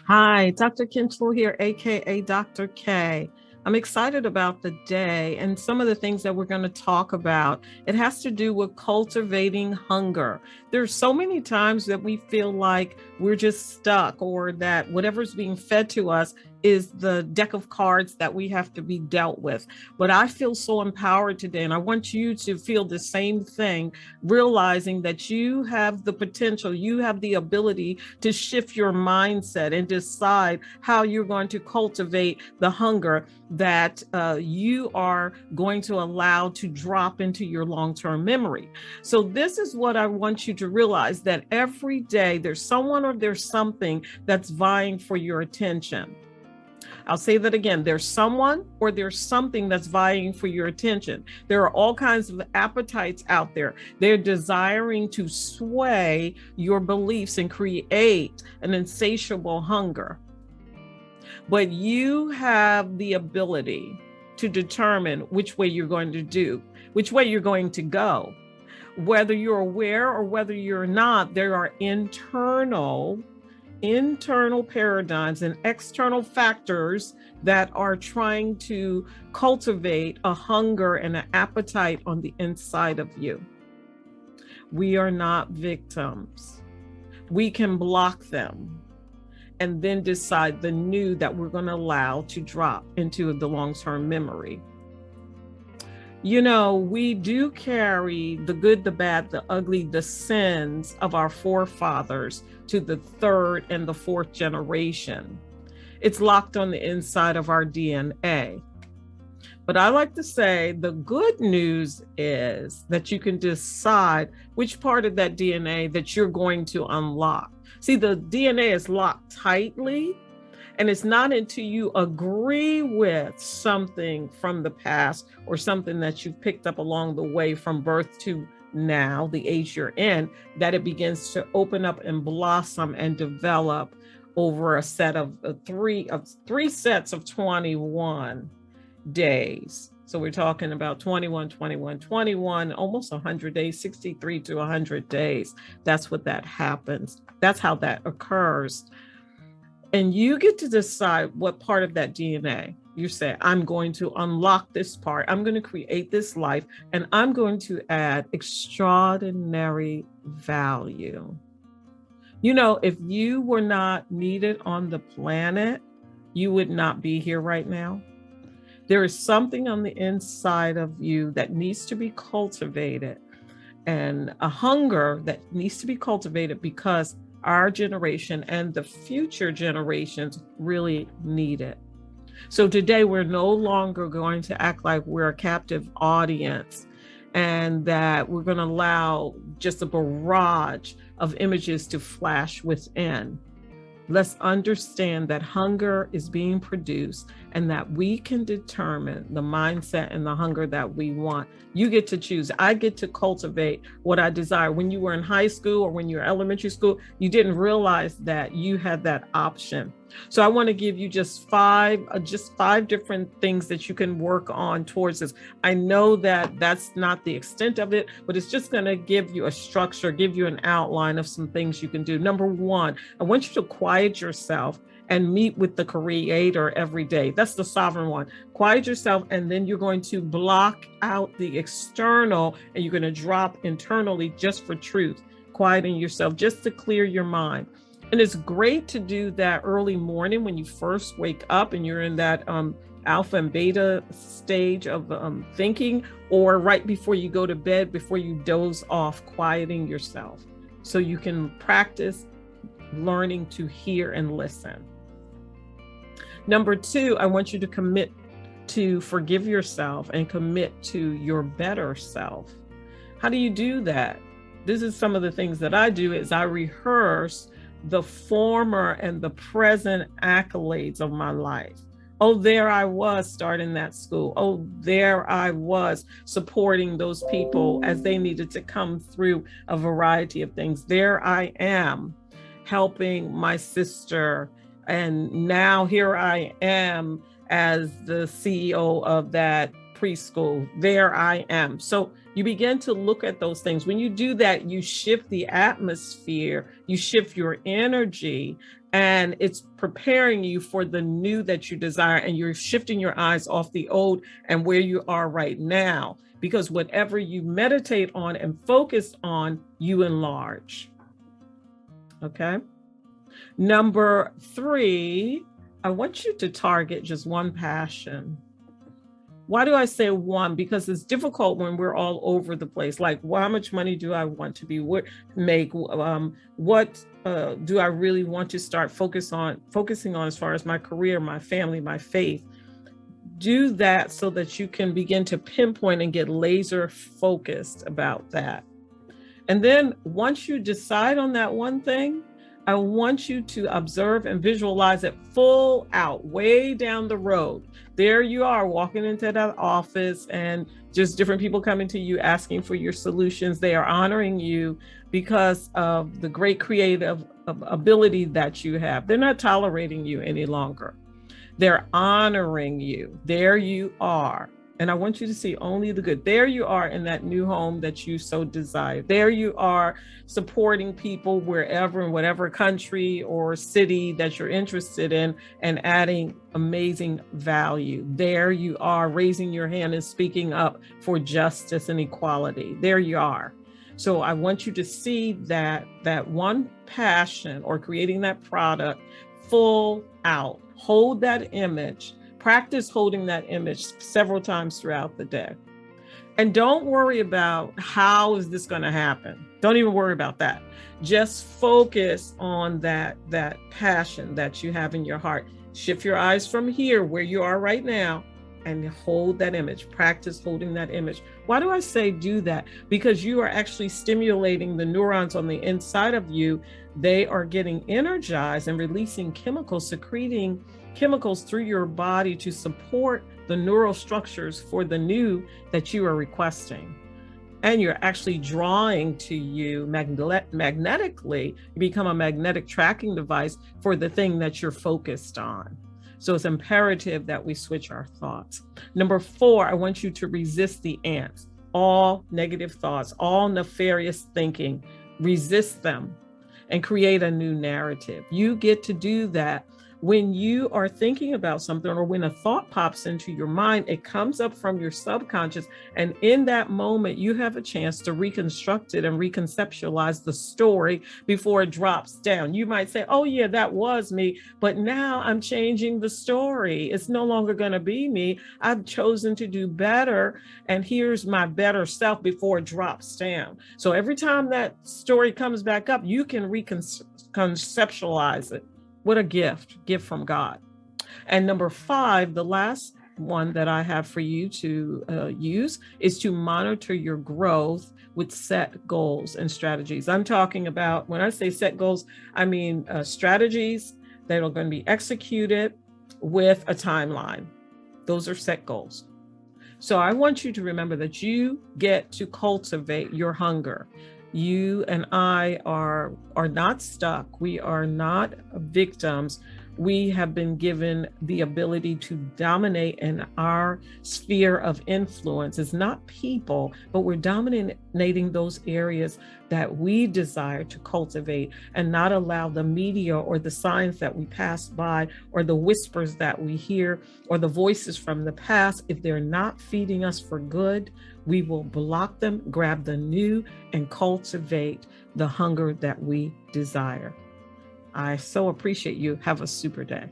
Hi, Dr. Kinchlow here, aka Dr. K. I'm excited about the day and some of the things that we're going to talk about. It has to do with cultivating hunger. There's so many times that we feel like we're just stuck or that whatever's being fed to us is the deck of cards that we have to be dealt with. But I feel so empowered today, and I want you to feel the same thing, realizing that you have the potential, you have the ability to shift your mindset and decide how you're going to cultivate the hunger that you are going to allow to drop into your long-term memory. So this is what I want you to realize, that every day there's someone or there's something that's vying for your attention. I'll say that again. There's someone or there's something that's vying for your attention. There are all kinds of appetites out there. They're desiring to sway your beliefs and create an insatiable hunger. But you have the ability to determine which way you're going to do, which way you're going to go. Whether you're aware or whether you're not, there are internal paradigms and external factors that are trying to cultivate a hunger and an appetite on the inside of you. We are not victims. We can block them and then decide the new that we're going to allow to drop into the long-term memory. You know, we do carry the good, the bad, the ugly, the sins of our forefathers to the third and the fourth generation. It's locked on the inside of our DNA. But I like to say the good news is that you can decide which part of that DNA that you're going to unlock. See, the DNA is locked tightly, and it's not until you agree with something from the past or something that you've picked up along the way from birth to now, the age you're in, that it begins to open up and blossom and develop over a set of three sets of 21 days. So we're talking about 21, 21, 21, almost 100 days, 63 to 100 days. That's what that happens. That's how that occurs. And you get to decide what part of that DNA you say, I'm going to unlock this part. I'm going to create this life, and I'm going to add extraordinary value. You know, if you were not needed on the planet, you would not be here right now. There is something on the inside of you that needs to be cultivated, and a hunger that needs to be cultivated because our generation and the future generations really need it. So today, we're no longer going to act like we're a captive audience and that we're going to allow just a barrage of images to flash within. Let's understand that hunger is being produced and that we can determine the mindset and the hunger that we want. You get to choose. I get to cultivate what I desire. When you were in high school or when you were elementary school, you didn't realize that you had that option. So I want to give you just five different things that you can work on towards this. I know that that's not the extent of it, but it's just going to give you a structure, give you an outline of some things you can do. Number one, I want you to quiet yourself and meet with the Creator every day. That's the sovereign one. Quiet yourself, and then you're going to block out the external and you're going to drop internally just for truth, quieting yourself just to clear your mind. And it's great to do that early morning when you first wake up and you're in that alpha and beta stage of thinking, or right before you go to bed, before you doze off, quieting yourself so you can practice learning to hear and listen. Number two, I want you to commit to forgive yourself and commit to your better self. How do you do that? This is some of the things that I do is I rehearse the former and the present accolades of my life. Oh, there I was starting that school. Oh, there I was supporting those people as they needed to come through a variety of things. There I am helping my sister. And now here I am as the CEO of that preschool. There I am. So you begin to look at those things. When you do that, you shift the atmosphere, you shift your energy, And it's preparing you for the new that you desire. And you're shifting your eyes off the old and where you are right now. Because whatever you meditate on and focus on, you enlarge. Okay. Number 3, I want you to target just one passion. Why do I say one? Because it's difficult when we're all over the place. Like, well, how much money do I want to be make? What do I really want to start focusing on as far as my career, my family, my faith? Do that so that you can begin to pinpoint and get laser focused about that. And then once you decide on that one thing, I want you to observe and visualize it full out, way down the road. There you are walking into that office and just different people coming to you asking for your solutions. They are honoring you because of the great creative ability that you have. They're not tolerating you any longer. They're honoring you. There you are. And I want you to see only the good. There you are in that new home that you so desire. There you are supporting people wherever, in whatever country or city that you're interested in, and adding amazing value. There you are raising your hand and speaking up for justice and equality. There you are. So I want you to see that one passion or creating that product full out. Hold that image. Practice holding that image several times throughout the day. And don't worry about how is this going to happen. Don't even worry about that. Just focus on that passion that you have in your heart. Shift your eyes from here, where you are right now, and hold that image. Practice holding that image. Why do I say do that? Because you are actually stimulating the neurons on the inside of you. They are getting energized and releasing chemicals, secreting chemicals through your body to support the neural structures for the new that you are requesting. And you're actually drawing to you magnetically. You become a magnetic tracking device for the thing that you're focused on. So it's imperative that we switch our thoughts. Number 4, I want you to resist the ants. All negative thoughts, all nefarious thinking, resist them and create a new narrative. You get to do that when you are thinking about something, or when a thought pops into your mind. It comes up from your subconscious. And in that moment, you have a chance to reconstruct it and reconceptualize the story before it drops down. You might say, oh yeah, that was me, but now I'm changing the story. It's no longer going to be me. I've chosen to do better. And here's my better self before it drops down. So every time that story comes back up, you can reconceptualize it. What a gift from God. And number 5, the last one that I have for you to use is to monitor your growth with set goals and strategies. I'm talking about, when I say set goals, I mean strategies that are going to be executed with a timeline. Those are set goals. So I want you to remember that you get to cultivate your hunger. You and I are not stuck. We are not victims. We have been given the ability to dominate in our sphere of influence. It's not people, but we're dominating those areas that we desire to cultivate, and not allow the media or the signs that we pass by, or the whispers that we hear, or the voices from the past. If they're not feeding us for good, we will block them, grab the new, and cultivate the hunger that we desire. I so appreciate you. Have a super day.